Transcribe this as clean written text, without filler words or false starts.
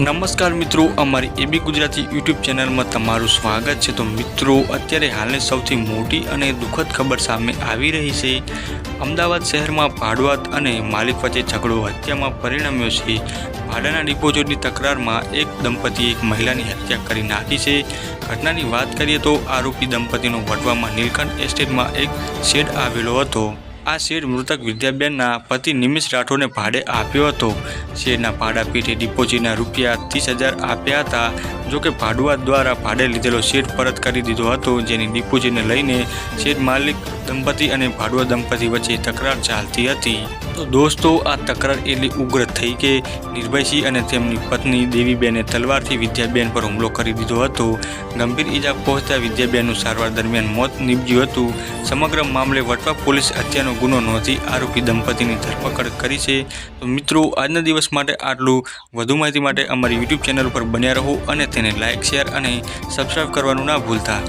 નમસ્કાર મિત્રો, અમારી એબી ગુજરાતી યુટ્યુબ ચેનલમાં તમારું સ્વાગત છે। તો મિત્રો, અત્યારે હાલની સૌથી મોટી અને દુઃખદ ખબર સામે આવી રહી છે। અમદાવાદ શહેરમાં ભાડુઆત અને માલિક વચ્ચે ઝઘડો હત્યામાં પરિણમ્યો છે। ભાડાના ડિપોઝિટની તકરારમાં એક દંપતીએ એક મહિલાની હત્યા કરી નાખી છે। ઘટનાની વાત કરીએ તો આરોપી દંપતીનો વટવામાં નીલકંઠ એસ્ટેટમાં એક શેડ આવેલો હતો। આ શેડ મૃતક વિદ્યાબેનના પતિ નિમિષ રાઠોડને ભાડે આપ્યો હતો। શેડના ભાડા પેટે ડિપોઝિટના રૂપિયા 30,000 આપ્યા હતા। જોકે ભાડુઆત દ્વારા ભાડે લીધેલો શેડ પરત કરી દીધો હતો, જેની ડિપોઝિટને લઈને શેડ માલિક દંપતી અને ભાડુઆત દંપતી વચ્ચે તકરાર ચાલતી હતી। તો દોસ્તો, આ તકરાર એટલી ઉગ્ર થઈ કે નિર્ભયસિંહ અને તેમની પત્ની દેવીબેને તલવારથી વિદ્યાબેન પર હુમલો કરી દીધો હતો। ગંભીર ઈજા પહોંચતા વિદ્યાબેનનું સારવાર દરમિયાન મોત નીપજ્યું હતું। સમગ્ર મામલે વટવા પોલીસ હત્યાનો ગુનો નોંધી આરોપી દંપતીની ધરપકડ કરી છે। તો મિત્રો, આજના દિવસ માટે આટલું। વધુ માહિતી માટે અમારી યુટ્યુબ ચેનલ પર બન્યા રહો અને તેને લાઇક, શેર અને સબસ્ક્રાઈબ કરવાનું ના ભૂલતા।